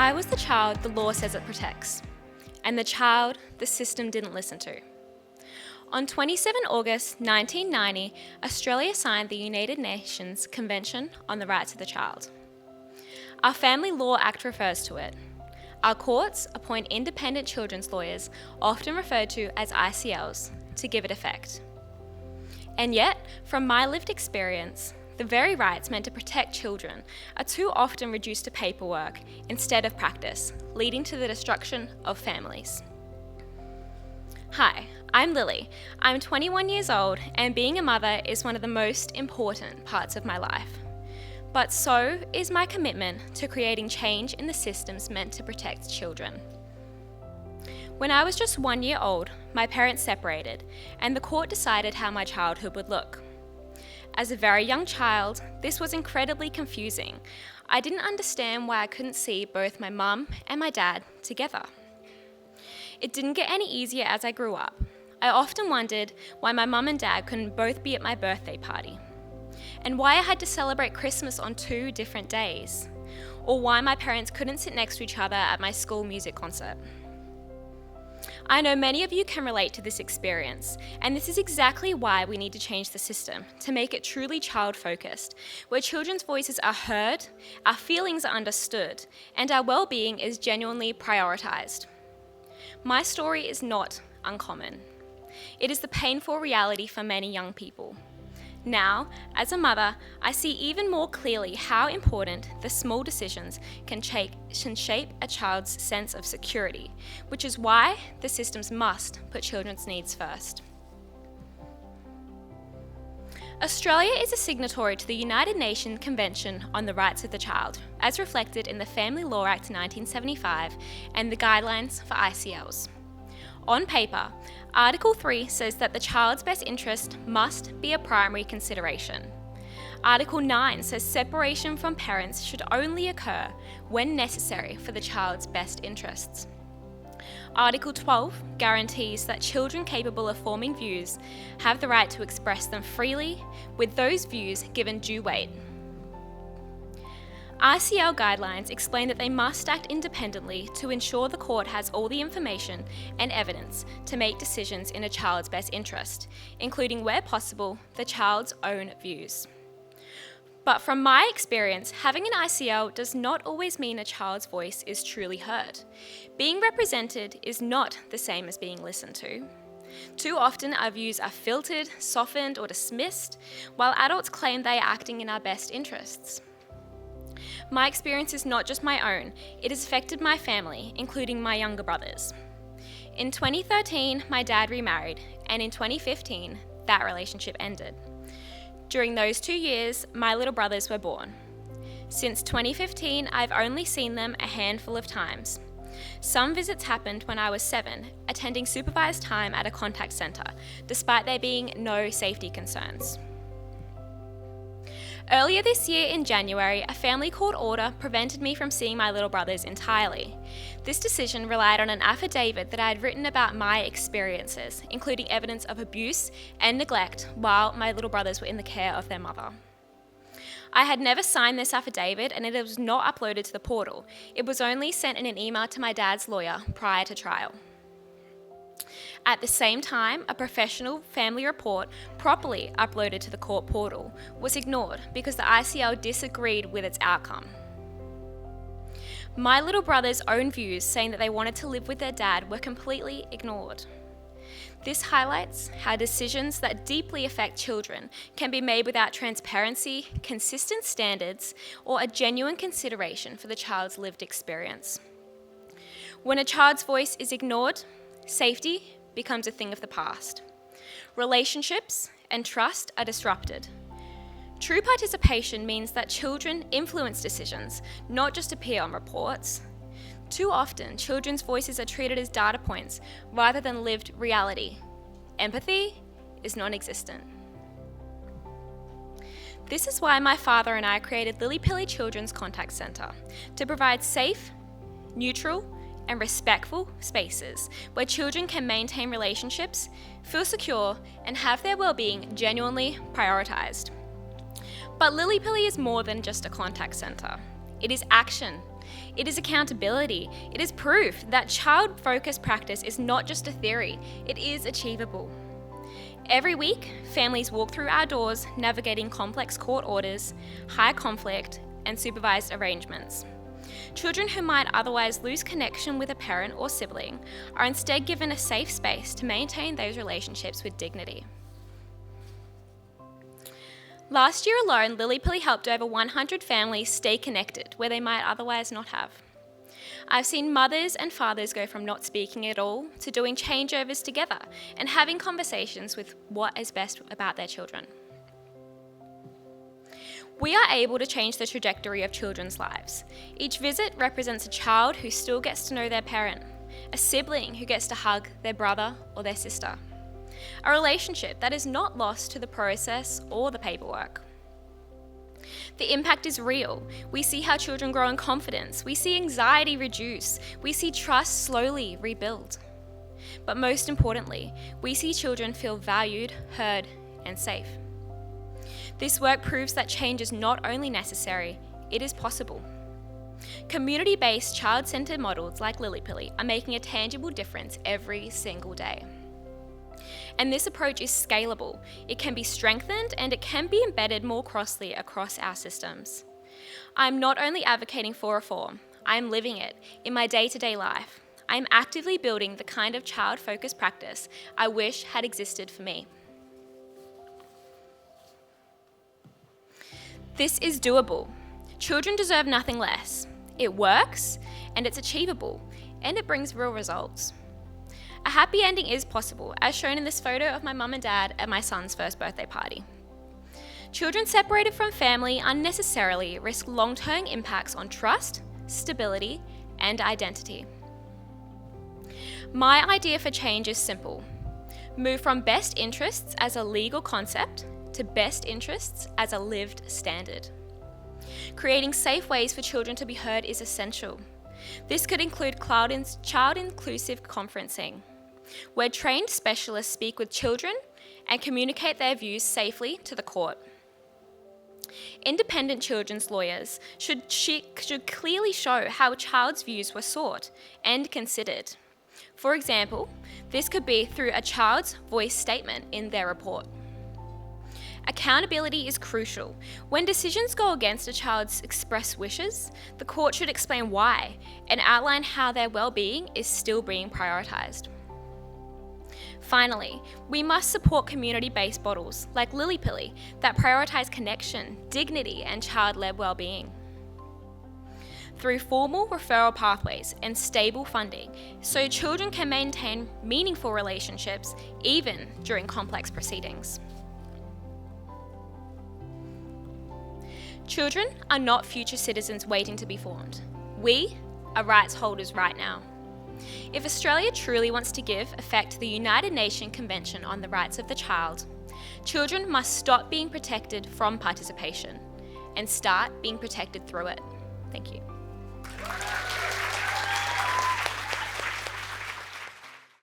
I was the child the law says it protects, and the child the system didn't listen to. On 27 August 1990, Australia signed the United Nations Convention on the Rights of the Child. Our Family Law Act refers to it. Our courts appoint independent children's lawyers, often referred to as ICLs, to give it effect. And yet, from my lived experience, the very rights meant to protect children are too often reduced to paperwork instead of practice, leading to the destruction of families. Hi, I'm Lily. I'm 21 years old, and being a mother is one of the most important parts of my life. But so is my commitment to creating change in the systems meant to protect children. When I was just 1 year old, my parents separated, and the court decided how my childhood would look. As a very young child, this was incredibly confusing. I didn't understand why I couldn't see both my mum and my dad together. It didn't get any easier as I grew up. I often wondered why my mum and dad couldn't both be at my birthday party, and why I had to celebrate Christmas on 2 different days, or why my parents couldn't sit next to each other at my school music concert. I know many of you can relate to this experience, and this is exactly why we need to change the system to make it truly child-focused, where children's voices are heard, our feelings are understood, and our well-being is genuinely prioritised. My story is not uncommon. It is the painful reality for many young people. Now, as a mother, I see even more clearly how important the small decisions can shape a child's sense of security, which is why the systems must put children's needs first. Australia is a signatory to the United Nations Convention on the Rights of the Child, as reflected in the Family Law Act 1975 and the guidelines for ICLs. On paper, Article 3 says that the child's best interest must be a primary consideration. Article 9 says separation from parents should only occur when necessary for the child's best interests. Article 12 guarantees that children capable of forming views have the right to express them freely, with those views given due weight. ICL guidelines explain that they must act independently to ensure the court has all the information and evidence to make decisions in a child's best interest, including, where possible, the child's own views. But from my experience, having an ICL does not always mean a child's voice is truly heard. Being represented is not the same as being listened to. Too often, our views are filtered, softened, or dismissed, while adults claim they are acting in our best interests. My experience is not just my own, it has affected my family, including my younger brothers. In 2013, my dad remarried, and in 2015, that relationship ended. During those 2 years, my little brothers were born. Since 2015, I've only seen them a handful of times. Some visits happened when I was 7, attending supervised time at a contact centre, despite there being no safety concerns. Earlier this year in January, a family court order prevented me from seeing my little brothers entirely. This decision relied on an affidavit that I had written about my experiences, including evidence of abuse and neglect while my little brothers were in the care of their mother. I had never signed this affidavit, and it was not uploaded to the portal. It was only sent in an email to my dad's lawyer prior to trial. At the same time, a professional family report properly uploaded to the court portal was ignored because the ICL disagreed with its outcome. My little brother's own views saying that they wanted to live with their dad were completely ignored. This highlights how decisions that deeply affect children can be made without transparency, consistent standards, or a genuine consideration for the child's lived experience. When a child's voice is ignored, safety becomes a thing of the past. Relationships and trust are disrupted. True participation means that children influence decisions, not just appear on reports. Too often, children's voices are treated as data points rather than lived reality. Empathy is non-existent. This is why my father and I created Lilly Children's Contact Centre, to provide safe, neutral, and respectful spaces where children can maintain relationships, feel secure, and have their well-being genuinely prioritised. But Lilly is more than just a contact centre. It is action. It is accountability. It is proof that child-focused practice is not just a theory, it is achievable. Every week, families walk through our doors navigating complex court orders, high conflict, and supervised arrangements. Children who might otherwise lose connection with a parent or sibling are instead given a safe space to maintain those relationships with dignity. Last year alone, Lilly helped over 100 families stay connected where they might otherwise not have. I've seen mothers and fathers go from not speaking at all to doing changeovers together and having conversations with what is best about their children. We are able to change the trajectory of children's lives. Each visit represents a child who still gets to know their parent, a sibling who gets to hug their brother or their sister, a relationship that is not lost to the process or the paperwork. The impact is real. We see how children grow in confidence. We see anxiety reduce. We see trust slowly rebuild. But most importantly, we see children feel valued, heard, and safe. This work proves that change is not only necessary, it is possible. Community-based child-centered models like Lilly are making a tangible difference every single day. And this approach is scalable. It can be strengthened and it can be embedded more closely across our systems. I'm not only advocating for reform, I'm living it in my day-to-day life. I'm actively building the kind of child-focused practice I wish had existed for me. This is doable. Children deserve nothing less. It works, and it's achievable, and it brings real results. A happy ending is possible, as shown in this photo of my mum and dad at my son's first birthday party. Children separated from family unnecessarily risk long-term impacts on trust, stability, and identity. My idea for change is simple. Move from best interests as a legal concept to best interests as a lived standard. Creating safe ways for children to be heard is essential. This could include child-inclusive conferencing, where trained specialists speak with children and communicate their views safely to the court. Independent children's lawyers should clearly show how a child's views were sought and considered. For example, this could be through a child's voice statement in their report. Accountability is crucial. When decisions go against a child's expressed wishes, the court should explain why and outline how their well-being is still being prioritised. Finally, we must support community-based models like Lilly that prioritise connection, dignity, and child-led well-being. Through formal referral pathways and stable funding, so children can maintain meaningful relationships even during complex proceedings. Children are not future citizens waiting to be formed. We are rights holders right now. If Australia truly wants to give effect to the United Nations Convention on the Rights of the Child, children must stop being protected from participation and start being protected through it. Thank you.